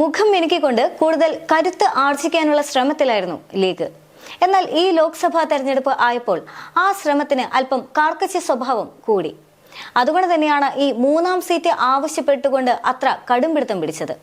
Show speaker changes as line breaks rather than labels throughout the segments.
മുഖം മിനുക്കിക്കൊണ്ട് കൂടുതൽ കരുത്ത് ആർജിക്കാനുള്ള ശ്രമത്തിലായിരുന്നു ലീഗ്. എന്നാൽ ഈ ലോക്സഭാ തെരഞ്ഞെടുപ്പ് ആയപ്പോൾ ആ ശ്രമത്തിന് അല്പം കാർക്കശ്യ സ്വഭാവം കൂടി. അതുകൊണ്ട് തന്നെയാണ് ഈ മൂന്നാം സീറ്റ് ആവശ്യപ്പെട്ടുകൊണ്ട് അത്ര കടുംപിടുത്തം പിടിച്ചത്.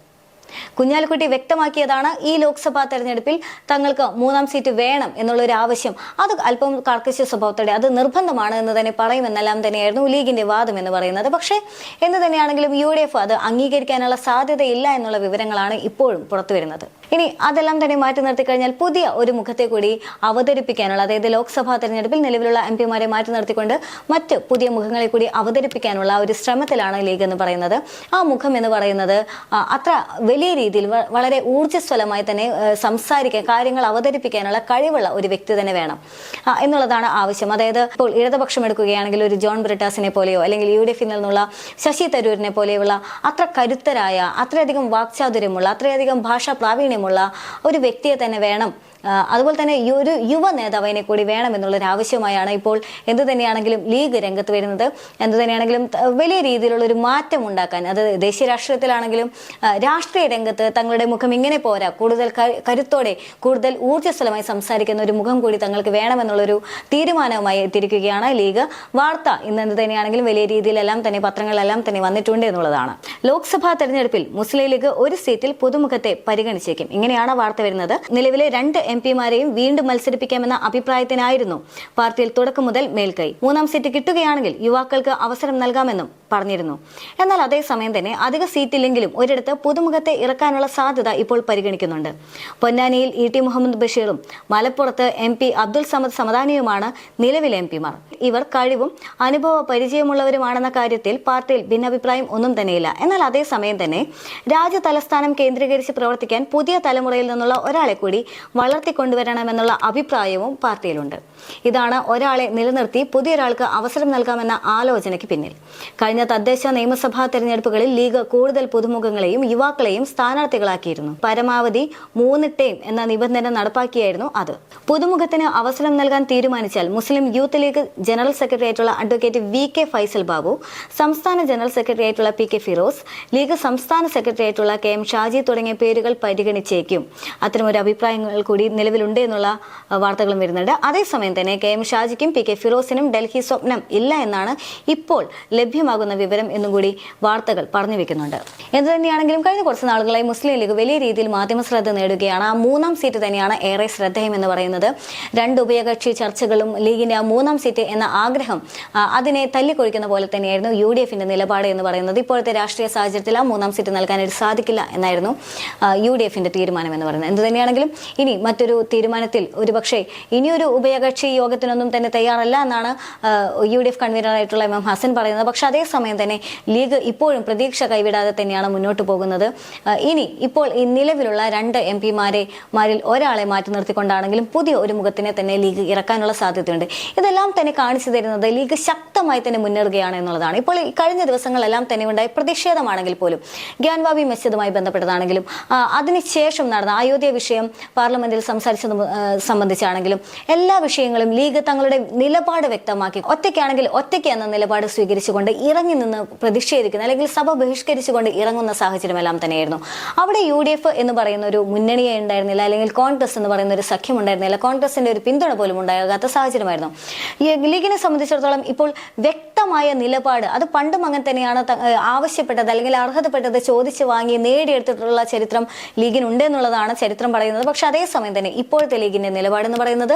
കുഞ്ഞാലിക്കുട്ടി വ്യക്തമാക്കിയതാണ് ഈ ലോക്സഭാ തെരഞ്ഞെടുപ്പിൽ തങ്ങൾക്ക് മൂന്നാം സീറ്റ് വേണം എന്നുള്ള ഒരു ആവശ്യം. അത് അല്പം കാർക്കശ്യ സ്വഭാവത്തോടെ അത് നിർബന്ധമാണ് എന്ന് തന്നെ പറയുമെന്നെല്ലാം തന്നെയായിരുന്നു ലീഗിന്റെ വാദം എന്ന് പറയുന്നത്. പക്ഷേ എന്ത് തന്നെയാണെങ്കിലും UDF അത് അംഗീകരിക്കാനുള്ള സാധ്യതയില്ല എന്നുള്ള വിവരങ്ങളാണ് ഇപ്പോഴും പുറത്തു വരുന്നത്. ഇനി അതെല്ലാം തന്നെ മാറ്റി നിർത്തി കഴിഞ്ഞാൽ പുതിയ ഒരു മുഖത്തെ കൂടി അവതരിപ്പിക്കാനുള്ള, അതായത് ലോക്സഭാ തെരഞ്ഞെടുപ്പിൽ നിലവിലുള്ള MP മാരെ മാറ്റി നിർത്തിക്കൊണ്ട് മറ്റ് പുതിയ മുഖങ്ങളെ കൂടി അവതരിപ്പിക്കാനുള്ള ഒരു ശ്രമത്തിലാണ് ലീഗ് എന്ന് പറയുന്നത്. ആ മുഖം എന്ന് പറയുന്നത് അത്ര വലിയ രീതിയിൽ വളരെ ഊർജ്ജസ്വലമായി തന്നെ സംസാരിക്കാൻ, കാര്യങ്ങൾ അവതരിപ്പിക്കാനുള്ള കഴിവുള്ള ഒരു വ്യക്തി തന്നെ വേണം എന്നുള്ളതാണ് ആവശ്യം. അതായത് ഇപ്പോൾ ഇടതുപക്ഷം എടുക്കുകയാണെങ്കിൽ ഒരു ജോൺ ബ്രിട്ടാസിനെ പോലെയോ അല്ലെങ്കിൽ UDF-ൽ നിന്നുള്ള ശശി തരൂരിനെ പോലെയുള്ള അത്ര കരുത്തരായ, അത്രയധികം വാക്ചാതുര്യമുള്ള, അത്രയധികം ഭാഷാ പ്രാവീണ്യമുള്ള ഒരു വ്യക്തിയെ തന്നെ വേണം. അതുപോലെ തന്നെ ഒരു യുവ നേതാവിനെ കൂടി വേണം എന്നുള്ളൊരു ആവശ്യമായാണ് ഇപ്പോൾ എന്ത് തന്നെയാണെങ്കിലും ലീഗ് രംഗത്ത് വരുന്നത്. എന്ത് തന്നെയാണെങ്കിലും വലിയ രീതിയിലുള്ള ഒരു മാറ്റം ഉണ്ടാക്കാൻ, അത് ദേശീയ രാഷ്ട്രീയത്തിലാണെങ്കിലും രാഷ്ട്രീയ രംഗത്ത് തങ്ങളുടെ മുഖം ഇങ്ങനെ പോരാ, കൂടുതൽ കരുത്തോടെ കൂടുതൽ ഊർജ്ജസ്വലമായി സംസാരിക്കുന്ന ഒരു മുഖം കൂടി തങ്ങൾക്ക് വേണമെന്നുള്ളൊരു തീരുമാനവുമായി എത്തിയിരിക്കുകയാണ് ലീഗ്. വാർത്ത ഇന്ന് എന്ത് തന്നെയാണെങ്കിലും വലിയ രീതിയിലെല്ലാം തന്നെ പത്രങ്ങളിലെല്ലാം തന്നെ വന്നിട്ടുണ്ട് എന്നുള്ളതാണ്. ലോക്സഭാ തെരഞ്ഞെടുപ്പിൽ മുസ്ലിം ലീഗ് ഒരു സീറ്റിൽ പുതുമുഖത്തെ പരിഗണിച്ചേക്കും, ഇങ്ങനെയാണ് വാർത്ത വരുന്നത്. നിലവിലെ 2 MP മാരെയും വീണ്ടും മത്സരിപ്പിക്കാമെന്ന അഭിപ്രായത്തിനായിരുന്നു പാർട്ടിയിൽ തുടക്കം മുതൽ മേൽക്കൈ. മൂന്നാം സീറ്റ് കിട്ടുകയാണെങ്കിൽ യുവാക്കൾക്ക് അവസരം നൽകാമെന്നും പറഞ്ഞിരുന്നു. എന്നാൽ അതേസമയം തന്നെ അധിക സീറ്റില്ലെങ്കിലും ഒരിടത്ത് പുതുമുഖത്തെ ഇറക്കാനുള്ള സാധ്യത ഇപ്പോൾ പരിഗണിക്കുന്നുണ്ട്. പൊന്നാനിയിൽ ET മുഹമ്മദ് ബഷീറും മലപ്പുറത്ത് MP അബ്ദുൽ സമദ് സമദാനിയുമാണ് നിലവിലെ MP മാർ. ഇവർ കഴിവും അനുഭവ പരിചയമുള്ളവരുമാണെന്ന കാര്യത്തിൽ പാർട്ടിയിൽ ഭിന്നാഭിപ്രായം ഒന്നും തന്നെയില്ല. എന്നാൽ അതേസമയം തന്നെ രാജ്യ തലസ്ഥാനം കേന്ദ്രീകരിച്ച് പ്രവർത്തിക്കാൻ പുതിയ തലമുറയിൽ നിന്നുള്ള ഒരാളെ കൂടി വളർത്തിക്കൊണ്ടുവരണമെന്നുള്ള അഭിപ്രായവും പാർട്ടിയിലുണ്ട്. ഇതാണ് ഒരാളെ നിലനിർത്തി പുതിയൊരാൾക്ക് അവസരം നൽകാമെന്ന ആലോചനയ്ക്ക് പിന്നിൽ. കഴിഞ്ഞ തദ്ദേശ നിയമസഭാ തെരഞ്ഞെടുപ്പുകളിൽ ലീഗ് കൂടുതൽ പുതുമുഖങ്ങളെയും യുവാക്കളെയും സ്ഥാനാർത്ഥികളാക്കിയിരുന്നു. പരമാവധി 3 ടേം എന്ന നിബന്ധന നടപ്പാക്കിയായിരുന്നു അത്. പുതുമുഖത്തിന് അവസരം നൽകാൻ തീരുമാനിച്ചാൽ മുസ്ലിം യൂത്ത് ലീഗ് ജനറൽ സെക്രട്ടറി ആയിട്ടുള്ള അഡ്വക്കേറ്റ് VK ഫൈസൽ ബാബു, സംസ്ഥാന ജനറൽ സെക്രട്ടറി ആയിട്ടുള്ള PK ഫിറോസ്, ലീഗ് സംസ്ഥാന സെക്രട്ടറി ആയിട്ടുള്ള KM ഷാജി തുടങ്ങിയ പേരുകൾ പരിഗണിച്ചേക്കും. അത്തരമൊരു അഭിപ്രായങ്ങൾ കൂടി നിലവിലുണ്ട് എന്നുള്ള വാർത്തകളും വരുന്നുണ്ട്. അതേസമയം തന്നെ KM ഷാജിക്കും PK ഫിറോസിനും ഡൽഹി സ്വപ്നം ഇല്ല എന്നാണ് ഇപ്പോൾ ലഭ്യമാകുന്ന വിവരം എന്നും കൂടി വാർത്തകൾ പറഞ്ഞു വെക്കുന്നുണ്ട്. എന്ത് തന്നെയാണെങ്കിലും കഴിഞ്ഞ കുറച്ച് നാളുകളായി മുസ്ലിം ലീഗ് വലിയ രീതിയിൽ മാധ്യമ ശ്രദ്ധ നേടുകയാണ്. ആ മൂന്നാം സീറ്റ് തന്നെയാണ് ഏറെ ശ്രദ്ധേയം എന്ന് പറയുന്നത്. 2 ഉഭയകക്ഷി ചർച്ചകളും ലീഗിന്റെ ആ മൂന്നാം സീറ്റ് എന്ന ആഗ്രഹം അതിനെ തല്ലിക്കൊഴിക്കുന്ന പോലെ തന്നെയായിരുന്നു UDF-ന്റെ നിലപാട് എന്ന് പറയുന്നത്. ഇപ്പോഴത്തെ രാഷ്ട്രീയ സാഹചര്യത്തിൽ ആ മൂന്നാം സീറ്റ് നൽകാനായിട്ട് സാധിക്കില്ല എന്നായിരുന്നു UDF-ന്റെ തീരുമാനം എന്ന് പറയുന്നത്. എന്ത് തന്നെയാണെങ്കിലും ഇനി മറ്റൊരു തീരുമാനത്തിൽ ഒരുപക്ഷെ ഇനിയൊരു ഉഭയകക്ഷി യോഗത്തിനൊന്നും തന്നെ തയ്യാറല്ല എന്നാണ് UDF കൺവീനറായിട്ടുള്ള MM ഹസൻ പറയുന്നത്. പക്ഷെ അതേസമയം തന്നെ ലീഗ് ഇപ്പോഴും പ്രതീക്ഷ കൈവിടാതെ തന്നെയാണ് മുന്നോട്ട് പോകുന്നത്. ഇനി ഇപ്പോൾ ഈ നിലവിലുള്ള 2 MP മാരിൽ ഒരാളെ മാറ്റി നിർത്തിക്കൊണ്ടാണെങ്കിലും പുതിയ ഒരു മുഖത്തിനെ തന്നെ ലീഗ് ഇറക്കാനുള്ള സാധ്യതയുണ്ട്. ഇതെല്ലാം തന്നെ കാണിച്ചു തരുന്നത് ലീഗ് ശക്തമായി തന്നെ മുന്നേറുകയാണ് എന്നുള്ളതാണ്. ഇപ്പോൾ ഈ കഴിഞ്ഞ ദിവസങ്ങളെല്ലാം തന്നെ ഉണ്ടായ പ്രതിഷേധമാണെങ്കിൽ പോലും, ഗ്യാൻവാബി മസ്ജിദുമായി ബന്ധപ്പെട്ടതാണെങ്കിലും അതിനുശേഷം നടന്ന അയോധ്യ വിഷയം പാർലമെന്റിൽ സംസാരിച്ചത് സംബന്ധിച്ചാണെങ്കിലും എല്ലാ വിഷയങ്ങളും ലീഗ് തങ്ങളുടെ നിലപാട് വ്യക്തമാക്കി ഒറ്റയ്ക്കാണെങ്കിൽ ഒറ്റയ്ക്ക് എന്ന നിലപാട് സ്വീകരിച്ചുകൊണ്ട് ഇറങ്ങി നിന്ന് പ്രതിഷേധിക്കുന്ന, അല്ലെങ്കിൽ സഭ ബഹിഷ്കരിച്ചുകൊണ്ട് ഇറങ്ങുന്ന സാഹചര്യമെല്ലാം തന്നെയായിരുന്നു. അവിടെ UDF എന്ന് പറയുന്ന ഒരു മുന്നണിയെ ഉണ്ടായിരുന്നില്ല, അല്ലെങ്കിൽ കോൺഗ്രസ് എന്ന് പറയുന്ന ഒരു സഖ്യം ഉണ്ടായിരുന്നില്ല. കോൺഗ്രസിന്റെ ഒരു പിന്തുണ പോലും ഉണ്ടാകാത്ത സാഹചര്യമായിരുന്നു. ലീഗിനെ സംബന്ധിച്ചിടത്തോളം ഇപ്പോൾ വ്യക്തമായ നിലപാട്, അത് പണ്ടും അങ്ങനെ തന്നെയാണ് ആവശ്യപ്പെട്ടത് അല്ലെങ്കിൽ അർഹതപ്പെട്ടത് ചോദിച്ചു വാങ്ങി നേടിയെടുത്തിട്ടുള്ള ചരിത്രം ലീഗിനുണ്ട് എന്നുള്ളതാണ് ചരിത്രം പറയുന്നത്. പക്ഷെ അതേസമയം തന്നെ ഇപ്പോഴത്തെ ലീഗിന്റെ നിലപാടെന്ന് പറയുന്നത്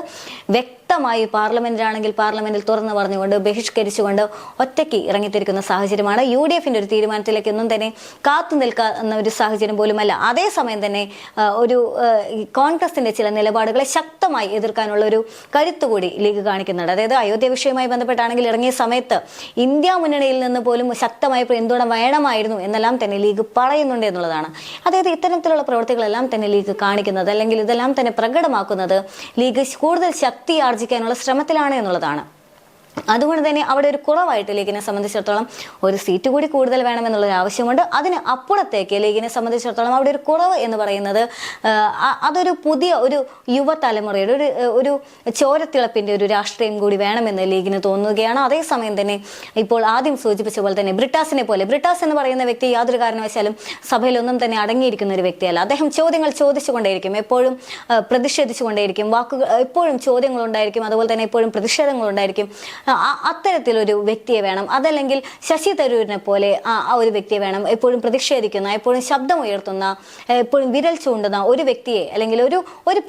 വ്യക്തമായി പാർലമെന്റിലാണെങ്കിൽ പാർലമെന്റിൽ തുറന്നു പറഞ്ഞുകൊണ്ട് ബഹിഷ്കരിച്ചുകൊണ്ട് ഒറ്റയ്ക്ക് ഇറങ്ങിത്തിരിക്കുന്ന സാഹചര്യമാണ്. UDF-ന്റെ ഒരു തീരുമാനത്തിലേക്കൊന്നും തന്നെ കാത്തു നിൽക്കുന്ന ഒരു സാഹചര്യം പോലുമല്ല. അതേസമയം തന്നെ ഒരു കോൺഗ്രസിന്റെ ചില നിലപാടുകളെ ശക്തമായി എതിർക്കാനുള്ള ഒരു കരുത്തുകൂടി ലീഗ് കാണിക്കുന്നുണ്ട്. അതായത് അയോധ്യ വിഷയവുമായി ബന്ധപ്പെട്ടാണെങ്കിൽ ഇറങ്ങിയ സമയത്ത് ഇന്ത്യ മുന്നണിയിൽ നിന്ന് പോലും ശക്തമായ പിന്തുണ വേണമായിരുന്നു എന്നെല്ലാം തന്നെ ലീഗ് പറയുന്നുണ്ട് എന്നുള്ളതാണ്. അതായത് ഇത്തരത്തിലുള്ള പ്രവൃത്തികളെല്ലാം തന്നെ ലീഗ് കാണിക്കുന്നത്, അല്ലെങ്കിൽ ഇതെല്ലാം തന്നെ പ്രകടമാക്കുന്നത് ലീഗ് കൂടുതൽ ശക്തി ആർജിക്കാനുള്ള ശ്രമത്തിലാണ് എന്നുള്ളതാണ്. അതുകൊണ്ട് തന്നെ അവിടെ ഒരു കുറവായിട്ട് ലീഗിനെ സംബന്ധിച്ചിടത്തോളം ഒരു സീറ്റ് കൂടി കൂടുതൽ വേണമെന്നുള്ളൊരു ആവശ്യമുണ്ട്. അതിന് അപ്പുറത്തേക്ക് ലീഗിനെ സംബന്ധിച്ചിടത്തോളം അവിടെ ഒരു കുറവ് എന്ന് പറയുന്നത് അതൊരു പുതിയ ഒരു യുവതലമുറയുടെ ഒരു ചോരത്തിളപ്പിന്റെ ഒരു രാഷ്ട്രീയം കൂടി വേണമെന്ന് ലീഗിന് തോന്നുകയാണ്. അതേസമയം തന്നെ ഇപ്പോൾ ആദ്യം സൂചിപ്പിച്ച പോലെ തന്നെ ബ്രിട്ടാസ് എന്ന് പറയുന്ന വ്യക്തി യാതൊരു കാരണവശാലും സഭയിലൊന്നും തന്നെ അടങ്ങിയിരിക്കുന്ന ഒരു വ്യക്തിയല്ല. അദ്ദേഹം ചോദ്യങ്ങൾ ചോദിച്ചുകൊണ്ടേയിരിക്കും, എപ്പോഴും പ്രതിഷേധിച്ചുകൊണ്ടേയിരിക്കും, വാക്കുകൾ എപ്പോഴും ചോദ്യങ്ങളുണ്ടായിരിക്കും, അതുപോലെ തന്നെ എപ്പോഴും പ്രതിഷേധങ്ങളുണ്ടായിരിക്കും. അത്തരത്തിലൊരു വ്യക്തിയെ വേണം. അതല്ലെങ്കിൽ ശശി തരൂരിനെ പോലെ ആ ഒരു വ്യക്തിയെ വേണം. എപ്പോഴും പ്രതിഷേധിക്കുന്ന, എപ്പോഴും ശബ്ദമുയർത്തുന്ന, എപ്പോഴും വിരൽ ചൂണ്ടുന്ന ഒരു വ്യക്തിയെ അല്ലെങ്കിൽ ഒരു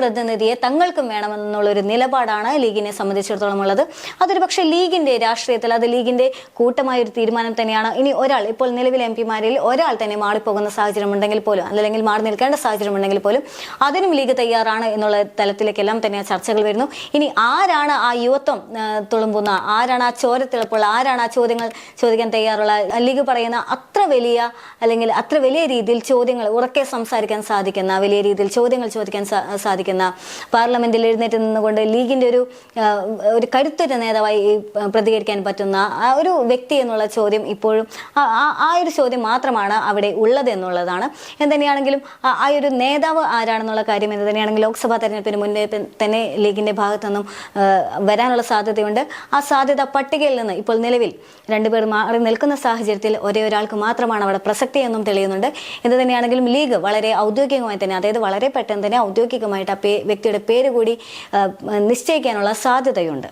പ്രതിനിധിയെ തങ്ങൾക്കും വേണമെന്നുള്ളൊരു നിലപാടാണ് ലീഗിനെ സംബന്ധിച്ചിടത്തോളം ഉള്ളത്. അതൊരു പക്ഷേ ലീഗിന്റെ രാഷ്ട്രീയത്തിൽ അത് ലീഗിന്റെ കൂട്ടമായ ഒരു തീരുമാനം തന്നെയാണ്. ഇനി ഒരാൾ, ഇപ്പോൾ നിലവിലെ MP-മാരിൽ ഒരാൾ തന്നെ മാറിപ്പോകുന്ന സാഹചര്യം ഉണ്ടെങ്കിൽ പോലും, അല്ലെങ്കിൽ മാറി നിൽക്കേണ്ട സാഹചര്യം ഉണ്ടെങ്കിൽ പോലും അതിനും ലീഗ് തയ്യാറാണ് എന്നുള്ള തലത്തിലേക്കെല്ലാം തന്നെ ചർച്ചകൾ വരുന്നു. ഇനി ആരാണ് ആ യുവത്വം തുളുമ്പുന്ന, ആരാണ് ആ ചോരത്തിളപ്പുള്ള, ആരാണ് ആ ചോദ്യങ്ങൾ ചോദിക്കാൻ തയ്യാറുള്ള? ലീഗ് പറയുന്ന അത്ര വലിയ രീതിയിൽ ചോദ്യങ്ങൾ ഉറക്കെ സംസാരിക്കാൻ സാധിക്കുന്ന, വലിയ രീതിയിൽ ചോദ്യങ്ങൾ ചോദിക്കാൻ സാധിക്കുന്ന, പാർലമെന്റിൽ എഴുന്നേറ്റ് നിന്നുകൊണ്ട് ലീഗിന്റെ ഒരു കരുത്തുറ്റ നേതാവായി പ്രതികരിക്കാൻ പറ്റുന്ന ആ ഒരു വ്യക്തി എന്നുള്ള ചോദ്യം ഇപ്പോഴും ആ ഒരു ചോദ്യം മാത്രമാണ് അവിടെ ഉള്ളത് എന്നുള്ളതാണ്. എന്തുതന്നെയാണെങ്കിലും ആ ഒരു നേതാവ് ആരാണെന്നുള്ള കാര്യം എന്ത് തന്നെയാണെങ്കിലും ലോക്സഭാ തെരഞ്ഞെടുപ്പിന് മുന്നേ തന്നെ ലീഗിന്റെ ഭാഗത്തു നിന്നും വരാനുള്ള സാധ്യതയുണ്ട്. ആ സാധ്യത പട്ടികയിൽ നിന്ന് ഇപ്പോൾ നിലവിൽ രണ്ടുപേർ മാറി നിൽക്കുന്ന സാഹചര്യത്തിൽ ഒരേ ഒരാൾക്ക് മാത്രമാണ് അവിടെ പ്രസക്തി എന്നും തെളിയുന്നുണ്ട്. എന്ത് തന്നെയാണെങ്കിലും ലീഗ് വളരെ ഔദ്യോഗികമായി തന്നെ, അതായത് വളരെ പെട്ടെന്ന് തന്നെ ഔദ്യോഗികമായിട്ട് ആ വ്യക്തിയുടെ പേര് കൂടി നിശ്ചയിക്കാനുള്ള സാധ്യതയുണ്ട്.